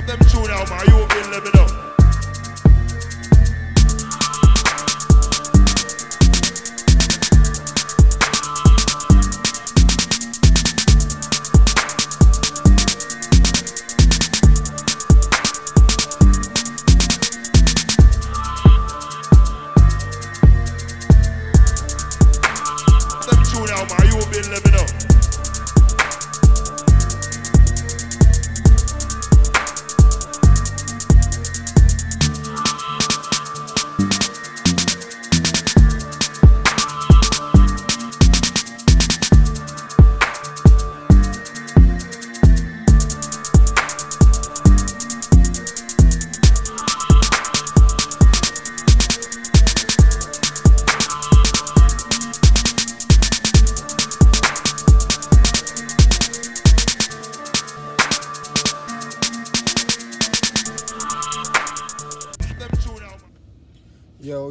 Them tune out, man. You been let me know. Them tune out, man. You been let me know.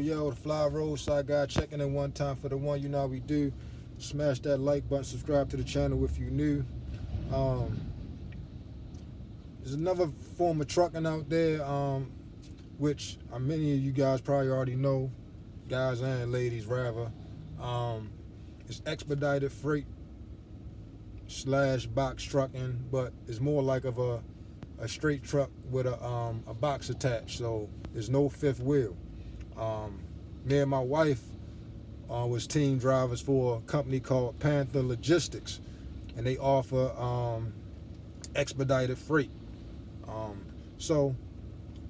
Yo, the Fly Roadside guy checking in one time for the one. You know how we do. Smash that like button, subscribe to the channel if you new. There's another form of trucking out there, which many of you guys probably already know, guys and ladies rather. It's expedited freight / box trucking, but it's more like of a straight truck with a box attached, so there's no fifth wheel. Me and my wife was team drivers for a company called Panther Logistics, and they offer expedited freight. So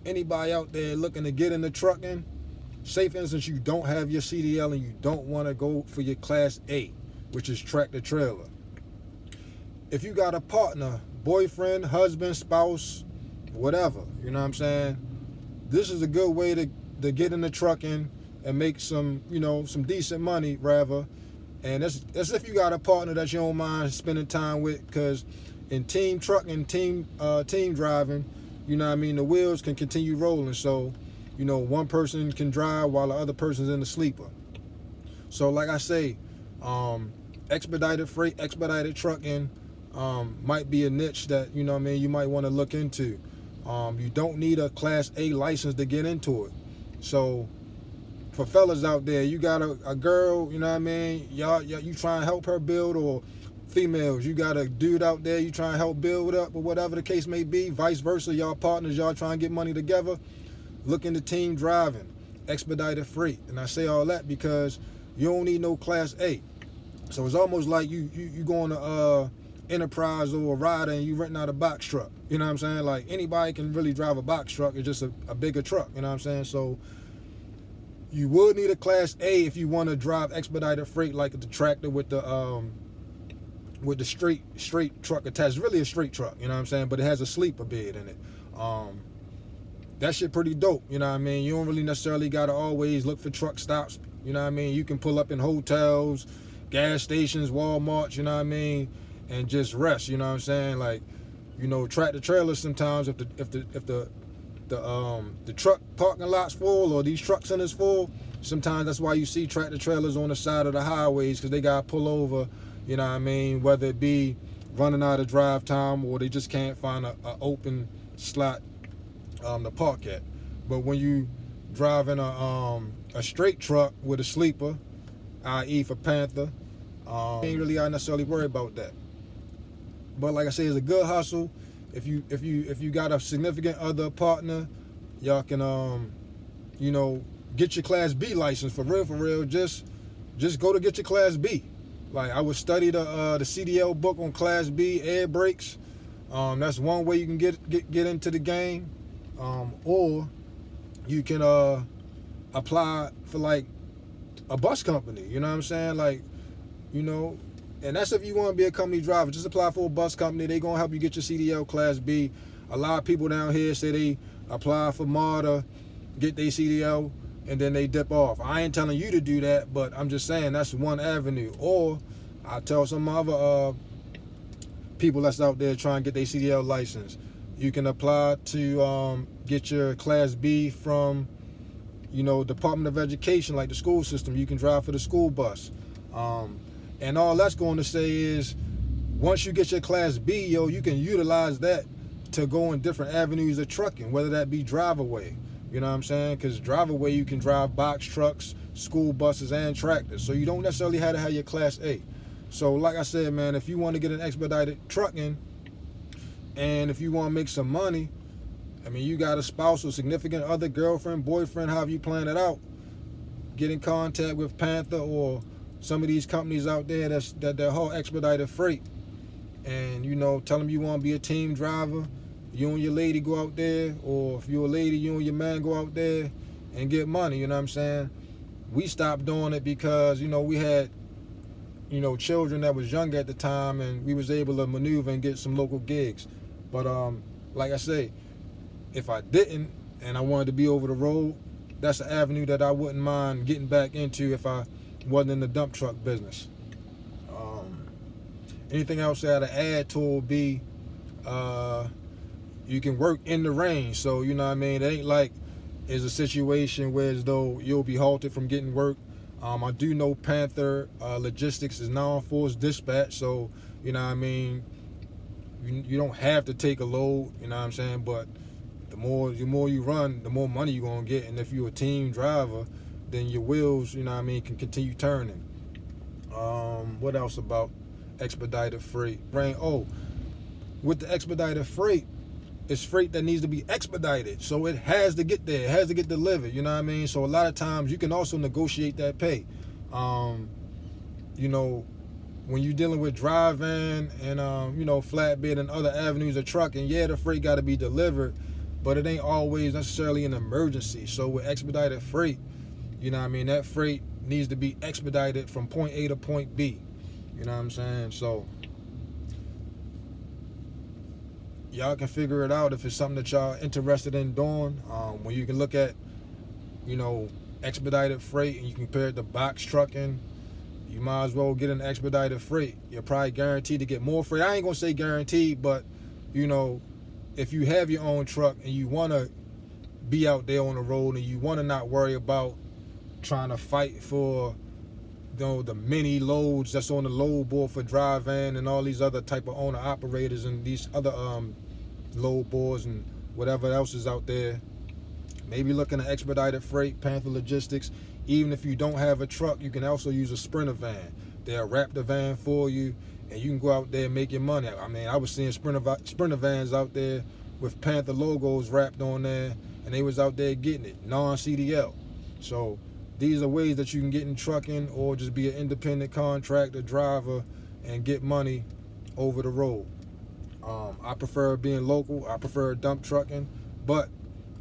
anybody out there looking to get into trucking, say for instance you don't have your CDL and you don't want to go for your Class A, which is tractor trailer. If you got a partner, boyfriend, husband, spouse, whatever, you know what I'm saying, this is a good way to get into trucking and make some decent money rather. And that's if you got a partner that you don't mind spending time with, because in team trucking, team driving, you know what I mean, the wheels can continue rolling. So, one person can drive while the other person's in the sleeper. So like I say, expedited freight, expedited trucking might be a niche that, you know what I mean, you might want to look into. You don't need a Class A license to get into it. So for fellas out there, you got a girl, you know what I mean, y'all you try and help her build, or females, you got a dude out there you try and help build up, or whatever the case may be, vice versa, y'all partners, y'all try and get money together, look into team driving, expedited freight. And I say all that because you don't need no Class A. So it's almost like you going to Enterprise or a rider and you renting out a box truck. You know what I'm saying? Like, anybody can really drive a box truck. It's just a bigger truck. You know what I'm saying? So you would need a Class A if you want to drive expedited freight, like the tractor with the straight truck attached. It's really a straight truck. You know what I'm saying? But it has a sleeper bed in it. That shit pretty dope. You know what I mean? You don't really necessarily got to always look for truck stops. You know what I mean? You can pull up in hotels, gas stations, Walmarts, you know what I mean, and just rest. You know what I'm saying? Like, tractor trailers sometimes, if the truck parking lot's full or these truck centers full, sometimes that's why you see tractor trailers on the side of the highways, because they got to pull over, you know what I mean, whether it be running out of drive time or they just can't find a open slot to park at. But when you driving a straight truck with a sleeper, i.e. for Panther, ain't really necessarily worried about that. But like I say, it's a good hustle. If you got a significant other partner, y'all can get your Class B license for real. Just go to get your Class B. Like, I would study the CDL book on Class B air brakes. That's one way you can get into the game. Or you can apply for like a bus company. You know what I'm saying? Like, and that's if you want to be a company driver. Just apply for a bus company. They're going to help you get your CDL Class B. A lot of people down here say they apply for MARTA, get their CDL, and then they dip off. I ain't telling you to do that, but I'm just saying that's one avenue. Or I tell some other people that's out there trying to get their CDL license, you can apply to get your Class B from, Department of Education, like the school system. You can drive for the school bus. And all that's going to say is, once you get your Class B, you can utilize that to go in different avenues of trucking, whether that be drive-away. You know what I'm saying? Because drive-away, you can drive box trucks, school buses, and tractors. So you don't necessarily have to have your Class A. So like I said, man, if you want to get an expedited trucking, and if you want to make some money, I mean, you got a spouse or significant other, girlfriend, boyfriend, however you plan it out, get in contact with Panther or some of these companies out there that haul expedited freight, and you know, tell them you want to be a team driver. You and your lady go out there, or if you're a lady, you and your man go out there and get money. You know what I'm saying? We stopped doing it because, you know, we had, you know, children that was young at the time, and we was able to maneuver and get some local gigs. But like I say, if I didn't and I wanted to be over the road, that's an avenue that I wouldn't mind getting back into if I wasn't in the dump truck business. Anything else that I'd add to would be you can work in the rain. So, you know what I mean? It ain't like it's a situation where as though you'll be halted from getting work. I do know Panther Logistics is non-force dispatch, so, you know what I mean, you don't have to take a load, you know what I'm saying? But the more you run, the more money you're going to get. And if you're a team driver, then your wheels, you know what I mean, can continue turning. What else about expedited freight? With the expedited freight, it's freight that needs to be expedited. So it has to get there. It has to get delivered, you know what I mean? So a lot of times you can also negotiate that pay. You know, when you're dealing with dry van and, you know, flatbed and other avenues of trucking, yeah, the freight got to be delivered, but it ain't always necessarily an emergency. So with expedited freight, you know what I mean, that freight needs to be expedited from point A to point B. You know what I'm saying? So y'all can figure it out if it's something that y'all interested in doing. When you can look at, you know, expedited freight and you compare it to box trucking, you might as well get an expedited freight. You're probably guaranteed to get more freight. I ain't gonna say guaranteed, but you know, if you have your own truck and you wanna be out there on the road and you wanna not worry about trying to fight for, you know, the many loads that's on the load board for dry van and all these other type of owner operators and these other load boards and whatever else is out there, maybe looking at expedited freight, Panther Logistics. Even if you don't have a truck, you can also use a Sprinter van. They'll wrap the van for you and you can go out there and make your money. I mean, I was seeing Sprinter vans out there with Panther logos wrapped on there, and they was out there getting it, non-CDL. So these are ways that you can get in trucking or just be an independent contractor driver and get money over the road. I prefer being local. I prefer dump trucking, but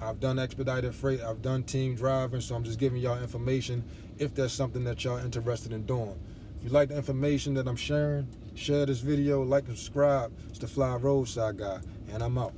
I've done expedited freight. I've done team driving, so I'm just giving y'all information if that's something that y'all interested in doing. If you like the information that I'm sharing, share this video, like and subscribe. It's the Fly Roadside Guy, and I'm out.